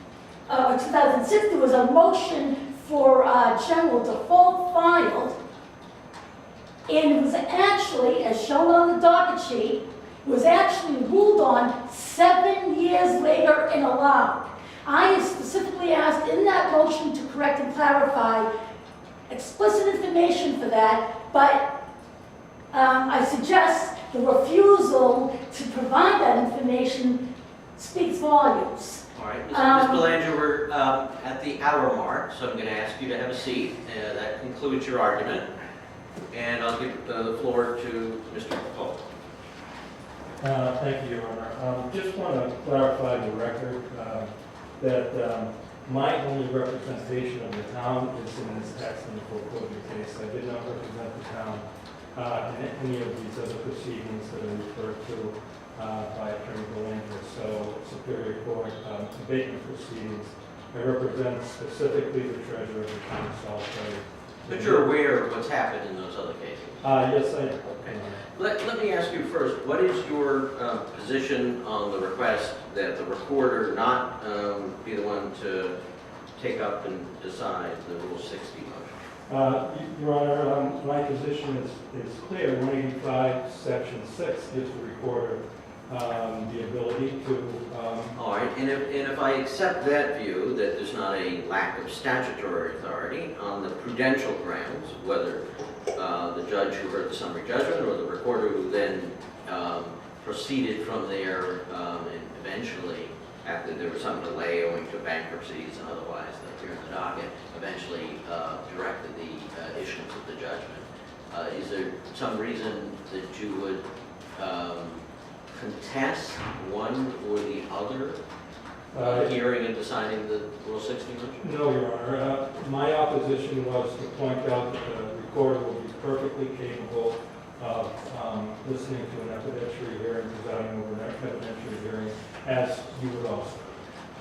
or 2006 there was a motion for general default filed, and it was actually, as shown on the docket sheet, it was actually ruled on 7 years later and allowed. I specifically asked in that motion to correct and clarify explicit information for that, but I suggest the refusal to provide that information speaks volumes. All right, Ms. Belanger, we're at the hour mark, so I'm going to ask you to have a seat. That concludes your argument, and I'll give the floor to Mr. Pope. Thank you, Your Honor. Just want to clarify the record that my only representation of the town is in this accident foreclosure case. I did not represent the town in any of these other proceedings that are referred to by Attorney Belanger. So Superior Court abatement proceedings. I represent specifically the treasurer of the town of Salisbury. But you're aware of what's happened in those other cases? Yes, I am. Okay. Let me ask you first, what is your position on the request that the recorder not be the one to take up and decide the Rule 60 motion? Your Honor, my position is clear. 185 Section 6 gives the recorder the ability to... All right, and if I accept that view, that there's not a lack of statutory authority on the prudential grounds, whether the judge who heard the summary judgment or the recorder who then proceeded from there and eventually, after there was some delay owing to bankruptcies and otherwise that appear in the docket, eventually directed the issuance of the judgment. Is there some reason that you would contest one or the other hearing and deciding the Rule 60 motion? No, Your Honor. My opposition was to point out that the recorder will be perfectly capable of listening to an evidentiary hearing, presiding over an evidentiary hearing, as you would also.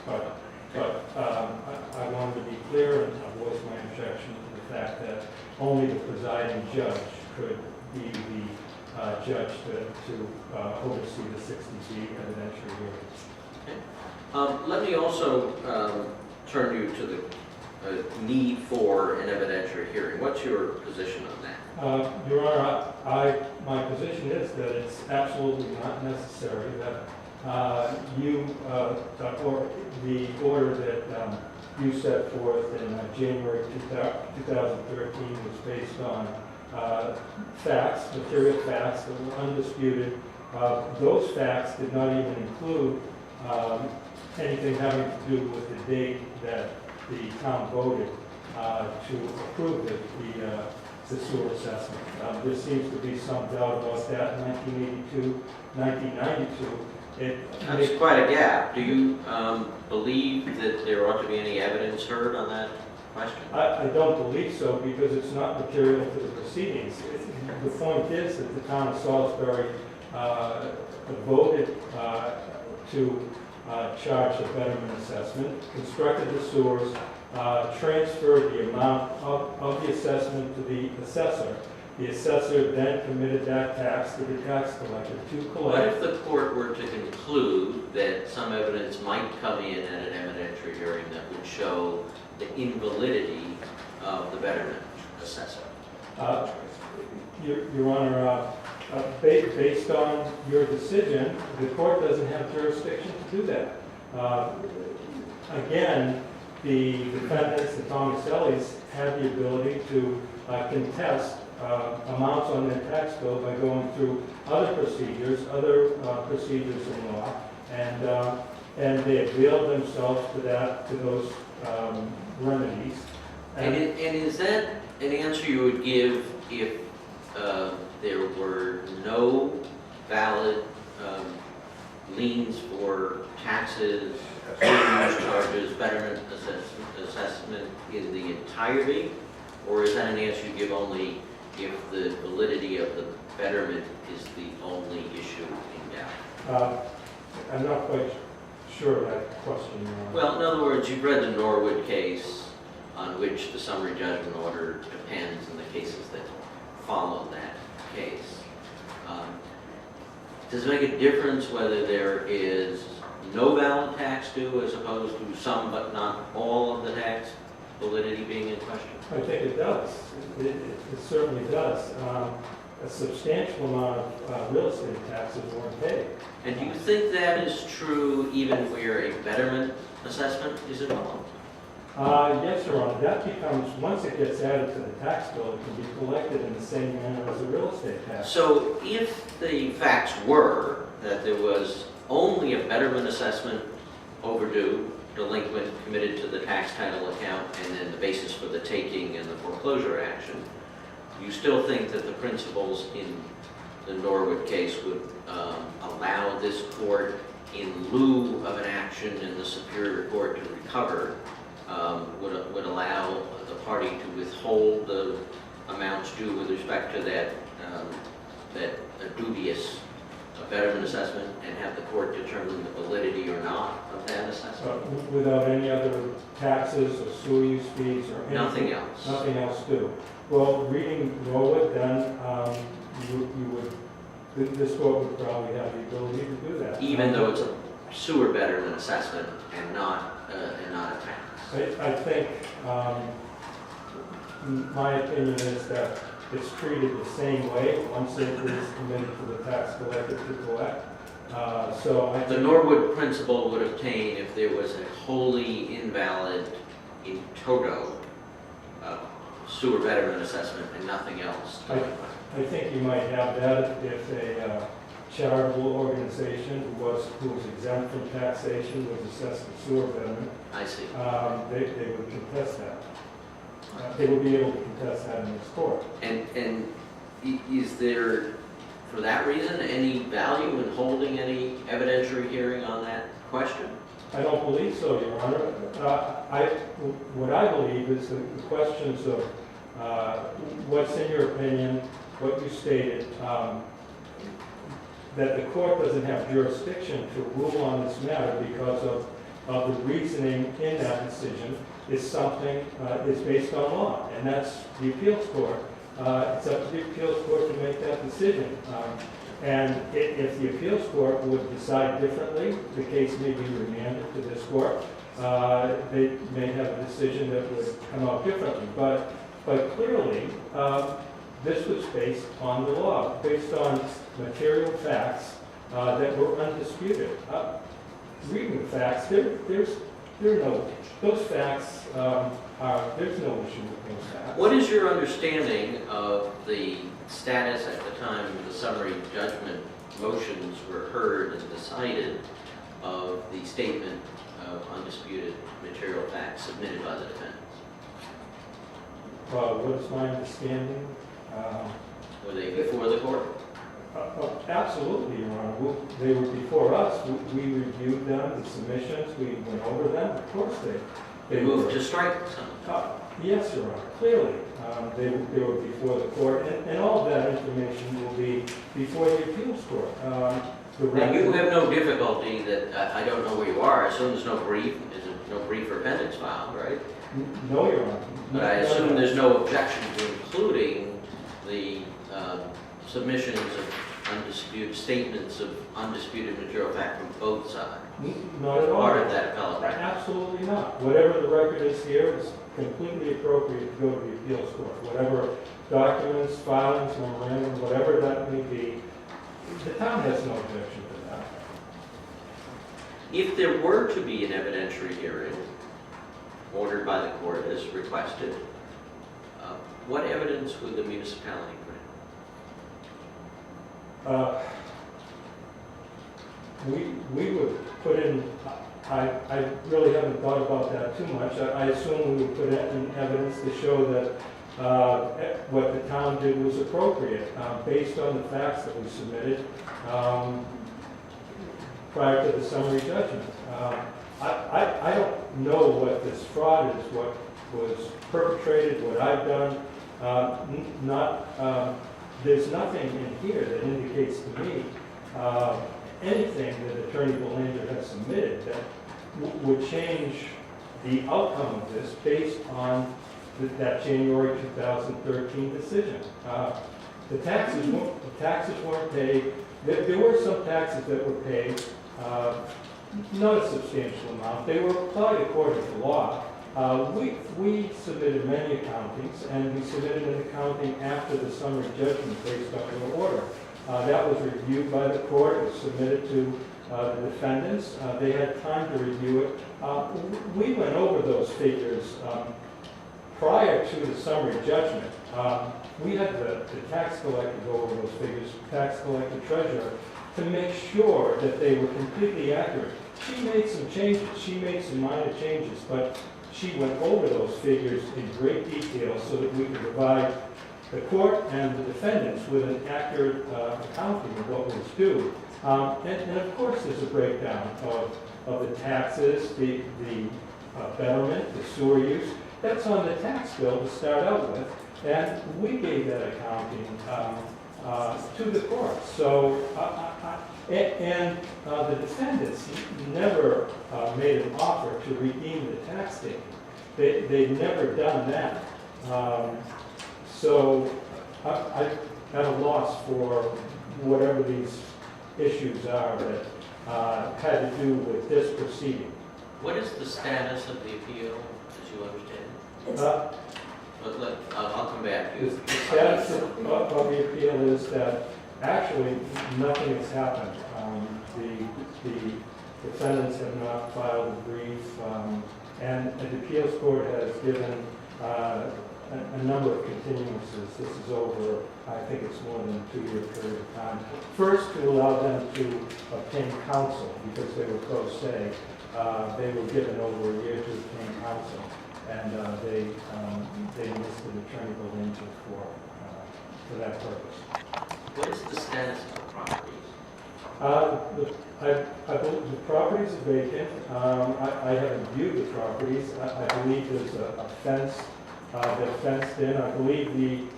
But I wanted to be clear and voice my objection to the fact that only the presiding judge could be the judge to oversee the 60B evidentiary hearing. Let me also turn you to the need for an evidentiary hearing. What's your position on that? Your Honor, my position is that it's absolutely not necessary, that or the order that you set forth in January 2013 was based on facts, material facts that were undisputed. Those facts did not even include anything having to do with the date that the town voted to approve the sewer assessment. There seems to be some doubt about that in 1982, 1992. That's quite a gap. Do you believe that there ought to be any evidence heard on that question? I don't believe so, because it's not material to the proceedings. The point is that the town of Salisbury voted to charge the betterment assessment, constructed the sewers, transferred the amount of the assessment to the assessor. The assessor then committed that tax to the tax collector to collect. What if the court were to conclude that some evidence might come in at an evidentiary hearing that would show the invalidity of the betterment assessment? Your Honor, based on your decision, the court doesn't have jurisdiction to do that. Again, the defendants, the Tomasellis, had the ability to contest amounts on their tax bill by going through other procedures in law, and they availed themselves to those remedies. And is that an answer you would give if there were no valid liens for taxes, use charges, betterment assessment in the entirety? Or is that an answer you give only if the validity of the betterment is the only issue in doubt? I'm not quite sure of that question, Your Honor. Well, in other words, you've read the Norwood case on which the summary judgment order depends on the cases that follow that case. Does it make a difference whether there is no valid tax due as opposed to some but not all of the tax validity being in question? I think it does. It certainly does. A substantial amount of real estate taxes weren't paid. And do you think that is true even where a betterment assessment is involved? Yes, Your Honor. That becomes, once it gets added to the tax bill, it can be collected in the same manner as a real estate tax. So if the facts were that there was only a betterment assessment overdue, delinquent, committed to the tax title account, and then the basis for the taking and the foreclosure action, you still think that the principles in the Norwood case would allow this court, in lieu of an action in the Superior Court to recover, would allow the party to withhold the amounts due with respect to that dubious betterment assessment and have the court determine the validity or not of that assessment? Without any other taxes or sewer use fees or anything? Nothing else. Nothing else due. Well, reading Norwood, then this court would probably have the ability to do that. Even though it's a sewer betterment assessment and not a tax? I think my opinion is that it's treated the same way once it is committed to the tax collector to collect. So I think the Norwood principle would obtain if there was a wholly invalid in toto sewer betterment assessment and nothing else. I think you might have that if a charitable organization who was exempt from taxation was assessed a sewer betterment. I see. They would contest that. They would be able to contest that in this court. And is there for that reason, any value in holding any evidentiary hearing on that question? I don't believe so, Your Honor. What I believe is the questions of what's in your opinion, what you stated, that the court doesn't have jurisdiction to rule on this matter because of the reasoning in that decision is something, is based on law, and that's the appeals court. It's up to the appeals court to make that decision. And if the appeals court would decide differently, the case may be remanded to this court. They may have a decision that would come out differently. But clearly, this was based on the law, based on material facts that were undisputed. Reading the facts, those facts there's no issue with those facts. What is your understanding of the status at the time the summary judgment motions were heard and decided of the statement of undisputed material facts submitted by the defendants? What is my understanding? Were they before the court? Absolutely, Your Honor. They were before us. We reviewed them, the submissions, we went over them. Of course They moved to strike some. Yes, Your Honor, clearly. They were before the court, and all of that information will be before the appeals court. Now, you have no difficulty that, I don't know where you are, I assume there's no brief, is there no brief or appendix filed, right? No, Your Honor. But I assume there's no objection to including the submissions of undisputed, statements of undisputed material fact from both sides. Not at all. Part of that appellate record. Absolutely not. Whatever the record is here is completely appropriate to go to the appeals court. Whatever documents, filings, memorandum, whatever that may be, the town has no objection to that. If there were to be an evidentiary hearing ordered by the court as requested, what evidence would the municipality bring? We would put in, I really haven't thought about that too much. I assume we would put in evidence to show that what the town did was appropriate, based on the facts that we submitted prior to the summary judgment. I don't know what this fraud is, what was perpetrated, what I've done. There's nothing in here that indicates to me anything that Attorney Belanger has submitted that would change the outcome of this based on that January 2013 decision. The taxes weren't paid. There were some taxes that were paid, not a substantial amount. They were applied according to law. We submitted many accountings, and we submitted an accounting after the summary judgment based on your order. That was reviewed by the court. It was submitted to the defendants. They had time to review it. We went over those figures prior to the summary judgment. We had the tax collector go over those figures, tax collector treasurer, to make sure that they were completely accurate. She made some changes. She made some minor changes, but she went over those figures in great detail so that we could provide the court and the defendants with an accurate accounting of what was due. And of course there's a breakdown of the taxes, the betterment, the sewer use. That's on the tax bill to start out with, and we gave that accounting to the court. So, the defendants never made an offer to redeem the tax statement. They've never done that. So I'm at a loss for whatever these issues are that had to do with this proceeding. What is the status of the appeal, as you understand? I'll come back to you. The status of the appeal is that actually nothing has happened. The defendants have not filed a brief, and the appeals court has given a number of continuances. This is over, I think it's more than a 2-year period of time. First, to allow them to obtain counsel, because they were pro se. They were given over a year to obtain counsel, and they enlisted Attorney Belanger for that purpose. What is the status of the properties? I believe the properties are vacant. I haven't viewed the properties. I believe there's a fence that's fenced in. I believe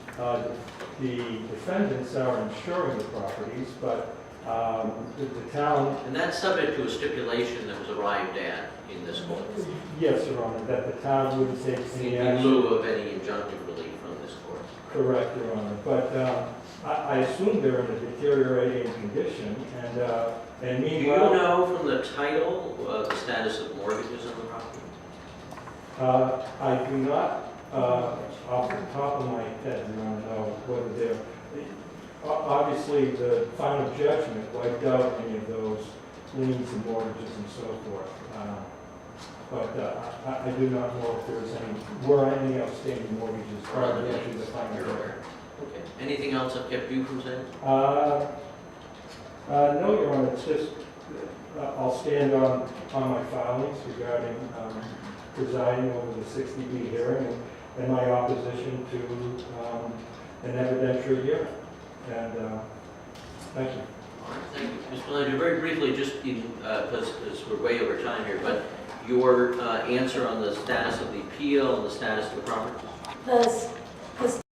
the defendants are insuring the properties, but the town, And that's subject to a stipulation that was arrived at in this court, yes, Your Honor, that the town wouldn't take any in action. lieu of any injunctive relief from this court. Correct, Your Honor. But I assume they're in a deteriorating condition, and Do you meanwhile, know from the title the status of mortgages on the property? I do not, off the top of my head, Your Honor, know whether they're, obviously, the final judgment wiped out any of those liens and mortgages and so forth. But I do not know if there's any outstanding mortgages prior to issuing the final judgment. Okay. Anything else that kept you from saying? No, Your Honor, it's just, I'll stand on my filings regarding presiding over the 60B hearing and my opposition to an evidentiary hearing. And thank you. All right, thank you. Ms. Belanger, very briefly, just because we're way over time here, but your answer on the status of the appeal and the status of the property? The